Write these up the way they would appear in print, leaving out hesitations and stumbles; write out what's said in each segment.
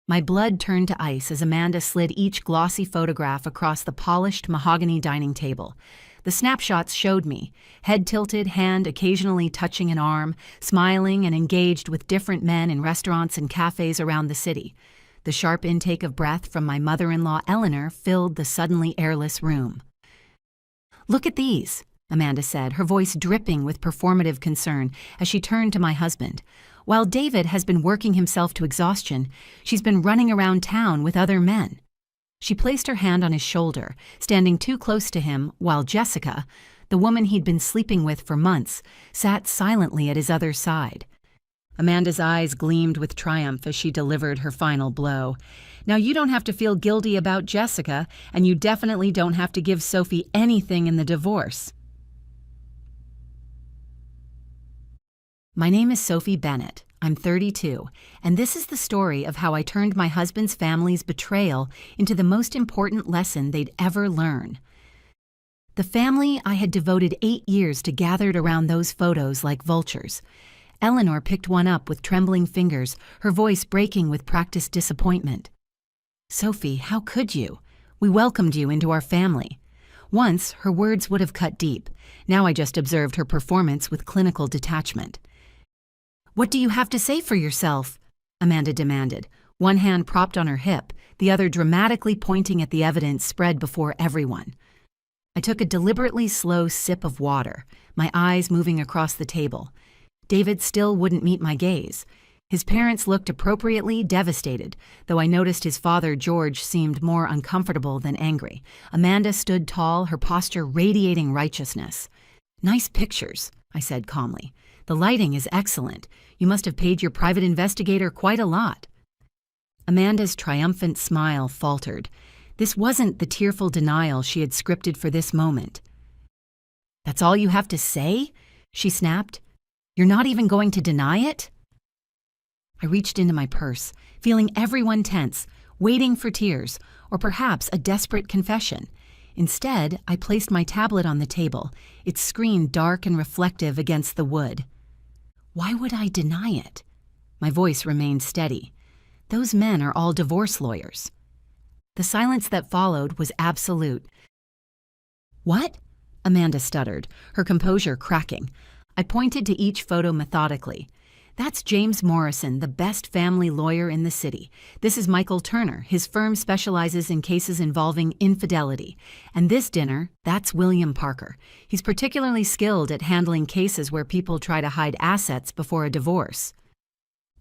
My blood turned to ice as Amanda slid each glossy photograph across the polished mahogany dining table. The snapshots showed me, head tilted, hand occasionally touching an arm, smiling and engaged with different men in restaurants and cafes around the city. The sharp intake of breath from my mother-in-law Eleanor filled the suddenly airless room. "Look at these," Amanda said, her voice dripping with performative concern as she turned to my husband. "While David has been working himself to exhaustion, she's been running around town with other men." She placed her hand on his shoulder, standing too close to him, while Jessica, the woman he'd been sleeping with for months, sat silently at his other side. Amanda's eyes gleamed with triumph as she delivered her final blow. "Now you don't have to feel guilty about Jessica, and you definitely don't have to give Sophie anything in the divorce." My name is Sophie Bennett. I'm 32, and this is the story of how I turned my husband's family's betrayal into the most important lesson they'd ever learn. The family I had devoted 8 years to gathered around those photos like vultures. Eleanor picked one up with trembling fingers, her voice breaking with practiced disappointment. "Sophie, how could you? We welcomed you into our family." Once, her words would have cut deep. Now I just observed her performance with clinical detachment. "What do you have to say for yourself?" Amanda demanded, one hand propped on her hip, the other dramatically pointing at the evidence spread before everyone. I took a deliberately slow sip of water, my eyes moving across the table. David still wouldn't meet my gaze. His parents looked appropriately devastated, though I noticed his father, George, seemed more uncomfortable than angry. Amanda stood tall, her posture radiating righteousness. "Nice pictures," I said calmly. "The lighting is excellent. You must have paid your private investigator quite a lot." Amanda's triumphant smile faltered. This wasn't the tearful denial she had scripted for this moment. "That's all you have to say?" she snapped. "You're not even going to deny it?" I reached into my purse, feeling everyone tense, waiting for tears, or perhaps a desperate confession. Instead, I placed my tablet on the table, its screen dark and reflective against the wood. Why would I deny it? My voice remained steady. Those men are all divorce lawyers. The silence that followed was absolute. "What?" Amanda stuttered, her composure cracking. I pointed to each photo methodically. "That's James Morrison, the best family lawyer in the city. This is Michael Turner. His firm specializes in cases involving infidelity. And this dinner, that's William Parker. He's particularly skilled at handling cases where people try to hide assets before a divorce."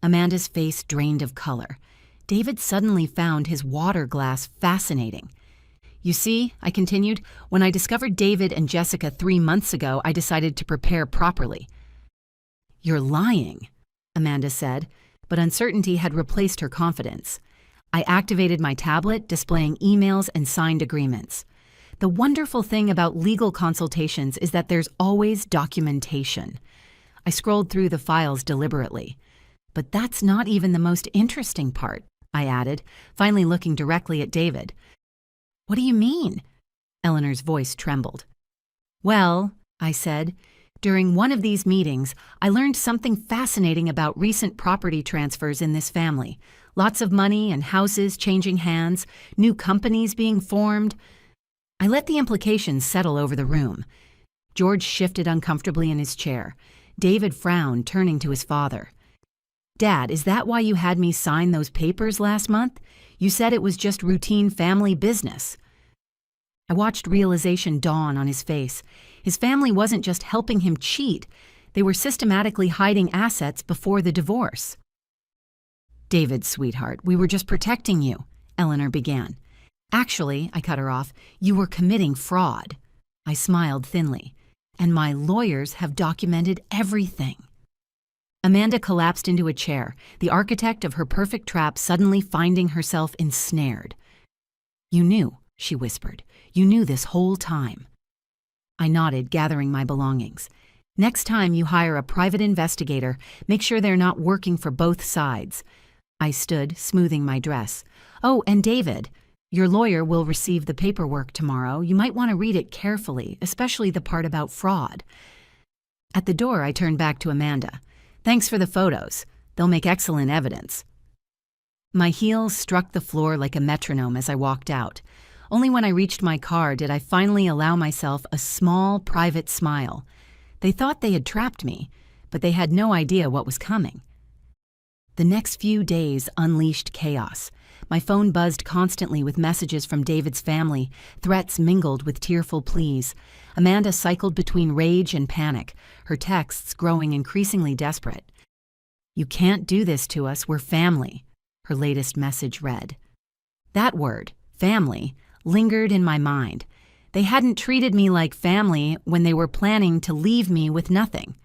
Amanda's face drained of color. David suddenly found his water glass fascinating. "You see," I continued, "when I discovered David and Jessica 3 months ago, I decided to prepare properly." "You're lying," Amanda said, but uncertainty had replaced her confidence. I activated my tablet, displaying emails and signed agreements. The wonderful thing about legal consultations is that there's always documentation. I scrolled through the files deliberately. "But that's not even the most interesting part," I added, finally looking directly at David. "What do you mean?" Eleanor's voice trembled. "Well," I said, "during one of these meetings, I learned something fascinating about recent property transfers in this family. Lots of money and houses changing hands, new companies being formed." I let the implications settle over the room. George shifted uncomfortably in his chair. David frowned, turning to his father. "Dad, is that why you had me sign those papers last month? You said it was just routine family business." I watched realization dawn on his face. His family wasn't just helping him cheat. They were systematically hiding assets before the divorce. "David, sweetheart, we were just protecting you," Eleanor began. "Actually," I cut her off, "you were committing fraud." I smiled thinly. "And my lawyers have documented everything." Amanda collapsed into a chair, the architect of her perfect trap suddenly finding herself ensnared. "You knew," she whispered. "You knew this whole time." I nodded, gathering my belongings. "Next time you hire a private investigator, make sure they're not working for both sides." I stood, smoothing my dress. "Oh, and David, your lawyer will receive the paperwork tomorrow. You might want to read it carefully, especially the part about fraud." At the door, I turned back to Amanda. "Thanks for the photos. They'll make excellent evidence." My heels struck the floor like a metronome as I walked out. Only when I reached my car did I finally allow myself a small, private smile. They thought they had trapped me, but they had no idea what was coming. The next few days unleashed chaos. My phone buzzed constantly with messages from David's family, threats mingled with tearful pleas. Amanda cycled between rage and panic, her texts growing increasingly desperate. "You can't do this to us, we're family," her latest message read. That word, family, lingered in my mind. They hadn't treated me like family when they were planning to leave me with nothing.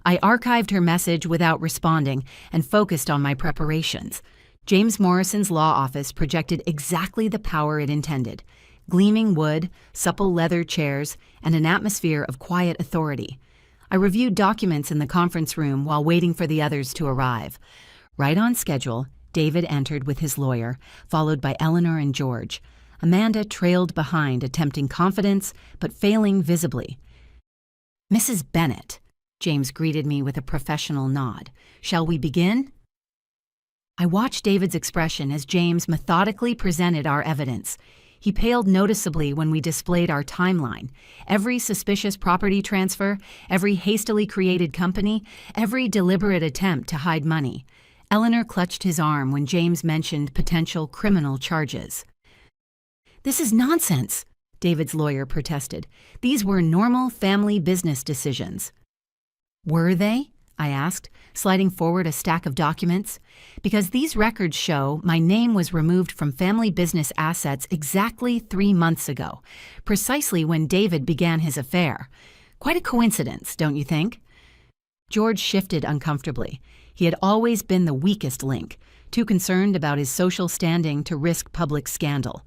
I archived her message without responding and focused on my preparations. James Morrison's law office projected exactly the power it intended: gleaming wood, supple leather chairs, and an atmosphere of quiet authority. I reviewed documents in the conference room while waiting for the others to arrive. Right on schedule, David entered with his lawyer, followed by Eleanor and George. Amanda trailed behind, attempting confidence, but failing visibly. "Mrs. Bennet," James greeted me with a professional nod. "Shall we begin?" I watched David's expression as James methodically presented our evidence. He paled noticeably when we displayed our timeline. Every suspicious property transfer, every hastily created company, every deliberate attempt to hide money. Eleanor clutched his arm when James mentioned potential criminal charges. "This is nonsense," David's lawyer protested. "These were normal family business decisions." "Were they?" I asked, sliding forward a stack of documents. "Because these records show my name was removed from family business assets exactly 3 months ago, precisely when David began his affair. Quite a coincidence, don't you think?" George shifted uncomfortably. He had always been the weakest link, too concerned about his social standing to risk public scandal.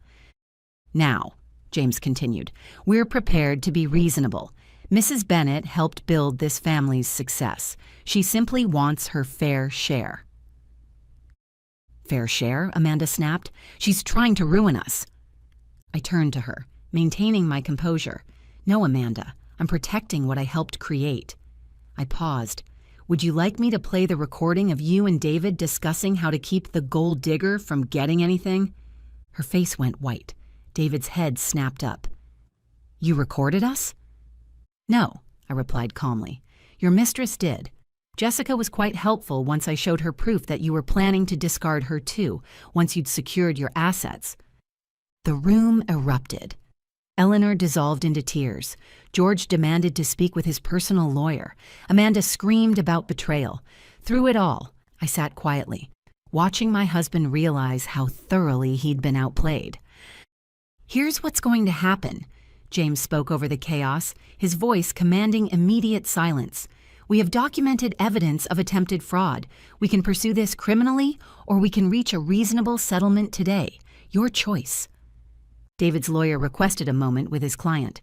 "Now," James continued, "we're prepared to be reasonable. Mrs. Bennet helped build this family's success. She simply wants her fair share." "Fair share?" Amanda snapped. "She's trying to ruin us." I turned to her, maintaining my composure. "No, Amanda, I'm protecting what I helped create." I paused. "Would you like me to play the recording of you and David discussing how to keep the gold digger from getting anything?" Her face went white. David's head snapped up. "You recorded us?" "No," I replied calmly. "Your mistress did. Jessica was quite helpful once I showed her proof that you were planning to discard her too, once you'd secured your assets." The room erupted. Eleanor dissolved into tears. George demanded to speak with his personal lawyer. Amanda screamed about betrayal. Through it all, I sat quietly, watching my husband realize how thoroughly he'd been outplayed. "Here's what's going to happen," James spoke over the chaos, his voice commanding immediate silence. "We have documented evidence of attempted fraud. We can pursue this criminally, or we can reach a reasonable settlement today. Your choice." David's lawyer requested a moment with his client.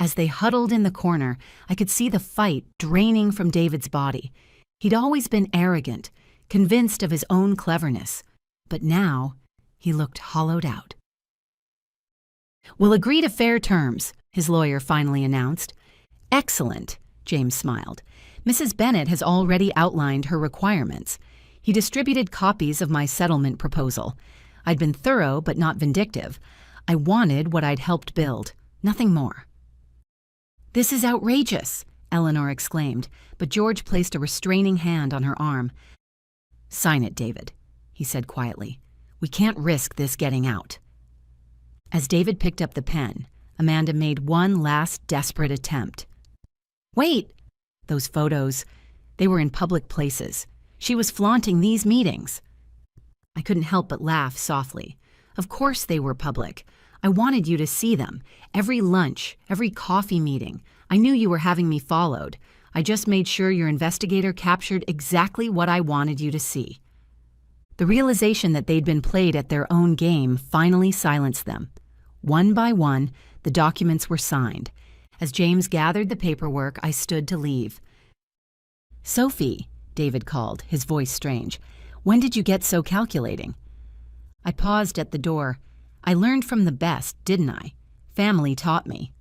As they huddled in the corner, I could see the fight draining from David's body. He'd always been arrogant, convinced of his own cleverness. But now, he looked hollowed out. "We'll agree to fair terms," his lawyer finally announced. "Excellent," James smiled. "Mrs. Bennet has already outlined her requirements." He distributed copies of my settlement proposal. I'd been thorough but not vindictive. I wanted what I'd helped build, nothing more. "This is outrageous," Eleanor exclaimed, but George placed a restraining hand on her arm. "Sign it, David," he said quietly. "We can't risk this getting out." As David picked up the pen, Amanda made one last desperate attempt. "Wait!" Those photos, they were in public places. She was flaunting these meetings. I couldn't help but laugh softly. Of course they were public. I wanted you to see them. Every lunch, every coffee meeting. I knew you were having me followed. I just made sure your investigator captured exactly what I wanted you to see. The realization that they'd been played at their own game finally silenced them. One by one, the documents were signed. As James gathered the paperwork, I stood to leave. "Sophie," David called, his voice strange. "When did you get so calculating?" I paused at the door. I learned from the best, didn't I? Family taught me.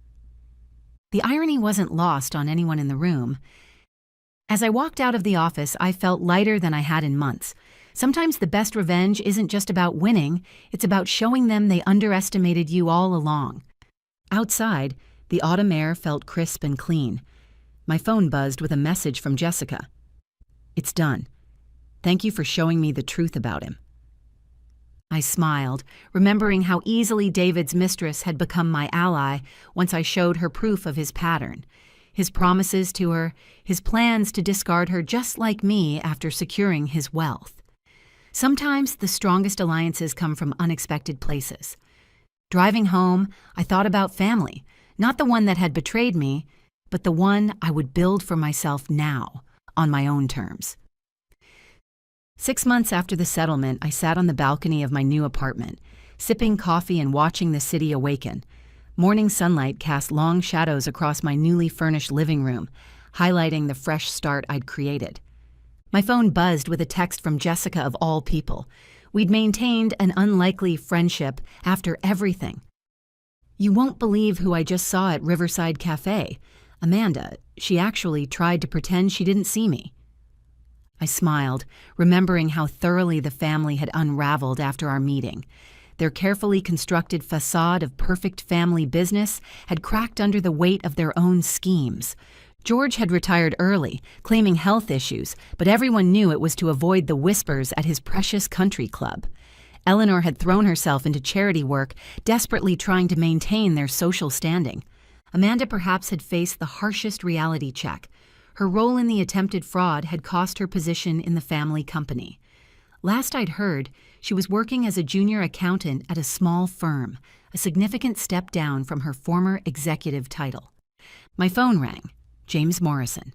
The irony wasn't lost on anyone in the room. As I walked out of the office, I felt lighter than I had in months. Sometimes the best revenge isn't just about winning, it's about showing them they underestimated you all along. Outside, the autumn air felt crisp and clean. My phone buzzed with a message from Jessica. "It's done. Thank you for showing me the truth about him." I smiled, remembering how easily David's mistress had become my ally once I showed her proof of his pattern. His promises to her, his plans to discard her just like me after securing his wealth. Sometimes the strongest alliances come from unexpected places. Driving home, I thought about family, not the one that had betrayed me, but the one I would build for myself now, on my own terms. 6 months after the settlement, I sat on the balcony of my new apartment, sipping coffee and watching the city awaken. Morning sunlight cast long shadows across my newly furnished living room, highlighting the fresh start I'd created. My phone buzzed with a text from Jessica of all people. We'd maintained an unlikely friendship after everything. "You won't believe who I just saw at Riverside Cafe. Amanda, she actually tried to pretend she didn't see me." I smiled, remembering how thoroughly the family had unraveled after our meeting. Their carefully constructed facade of perfect family business had cracked under the weight of their own schemes. George had retired early, claiming health issues, but everyone knew it was to avoid the whispers at his precious country club. Eleanor had thrown herself into charity work, desperately trying to maintain their social standing. Amanda perhaps had faced the harshest reality check. Her role in the attempted fraud had cost her position in the family company. Last I'd heard, she was working as a junior accountant at a small firm, a significant step down from her former executive title. My phone rang. James Morrison.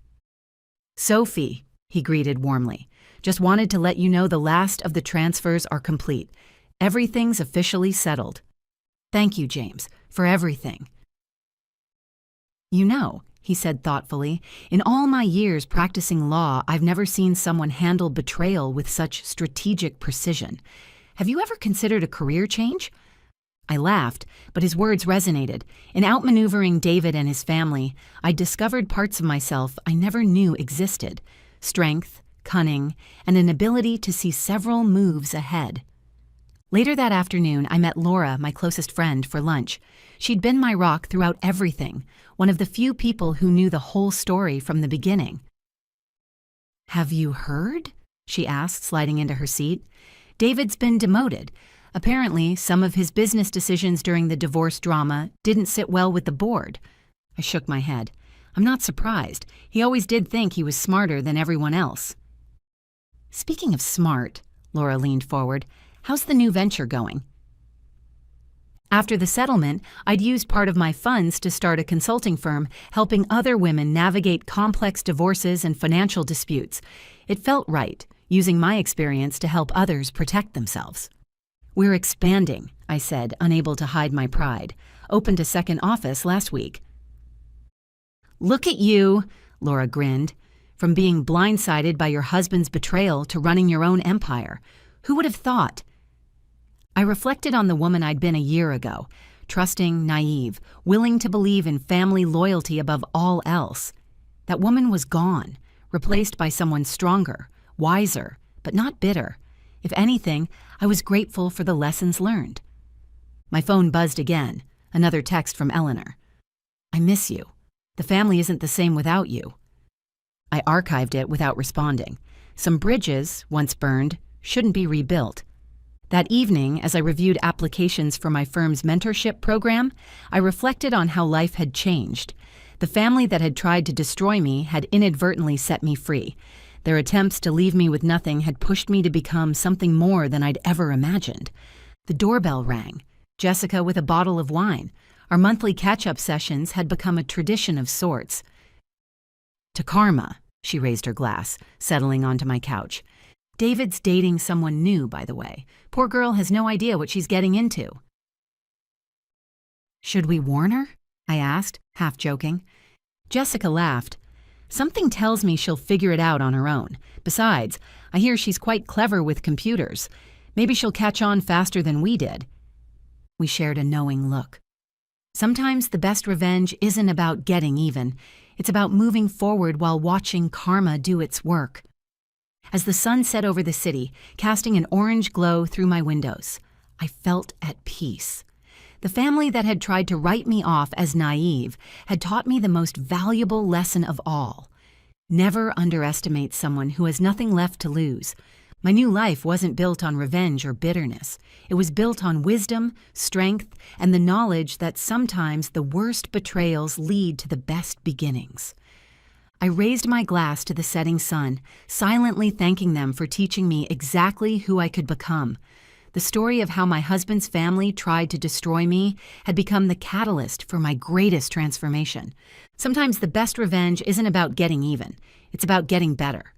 "Sophie," he greeted warmly. "Just wanted to let you know the last of the transfers are complete. Everything's officially settled." "Thank you, James, for everything." "You know," he said thoughtfully, "in all my years practicing law, I've never seen someone handle betrayal with such strategic precision. Have you ever considered a career change?" I laughed, but his words resonated. In outmaneuvering David and his family, I discovered parts of myself I never knew existed: strength, cunning, and an ability to see several moves ahead. Later that afternoon, I met Laura, my closest friend, for lunch. She'd been my rock throughout everything, one of the few people who knew the whole story from the beginning. "Have you heard?" she asked, sliding into her seat. "David's been demoted. Apparently, some of his business decisions during the divorce drama didn't sit well with the board." I shook my head. "I'm not surprised. He always did think he was smarter than everyone else." "Speaking of smart," Laura leaned forward, "how's the new venture going?" After the settlement, I'd used part of my funds to start a consulting firm, helping other women navigate complex divorces and financial disputes. It felt right, using my experience to help others protect themselves. "We're expanding," I said, unable to hide my pride. "Opened a second office last week." "Look at you," Laura grinned. "From being blindsided by your husband's betrayal to running your own empire. Who would have thought?" I reflected on the woman I'd been a year ago, trusting, naive, willing to believe in family loyalty above all else. That woman was gone, replaced by someone stronger, wiser, but not bitter. If anything, I was grateful for the lessons learned. My phone buzzed again, another text from Eleanor. "I miss you. The family isn't the same without you." I archived it without responding. Some bridges, once burned, shouldn't be rebuilt. That evening, as I reviewed applications for my firm's mentorship program, I reflected on how life had changed. The family that had tried to destroy me had inadvertently set me free. Their attempts to leave me with nothing had pushed me to become something more than I'd ever imagined. The doorbell rang. Jessica with a bottle of wine. Our monthly catch-up sessions had become a tradition of sorts. "To Karma," she raised her glass, settling onto my couch. "David's dating someone new, by the way. Poor girl has no idea what she's getting into." "Should we warn her?" I asked, half joking. Jessica laughed. "Something tells me she'll figure it out on her own. Besides, I hear she's quite clever with computers. Maybe she'll catch on faster than we did." We shared a knowing look. Sometimes the best revenge isn't about getting even. It's about moving forward while watching karma do its work. As the sun set over the city, casting an orange glow through my windows, I felt at peace. The family that had tried to write me off as naive had taught me the most valuable lesson of all. Never underestimate someone who has nothing left to lose. My new life wasn't built on revenge or bitterness. It was built on wisdom, strength, and the knowledge that sometimes the worst betrayals lead to the best beginnings. I raised my glass to the setting sun, silently thanking them for teaching me exactly who I could become. The story of how my husband's family tried to destroy me had become the catalyst for my greatest transformation. Sometimes the best revenge isn't about getting even. It's about getting better.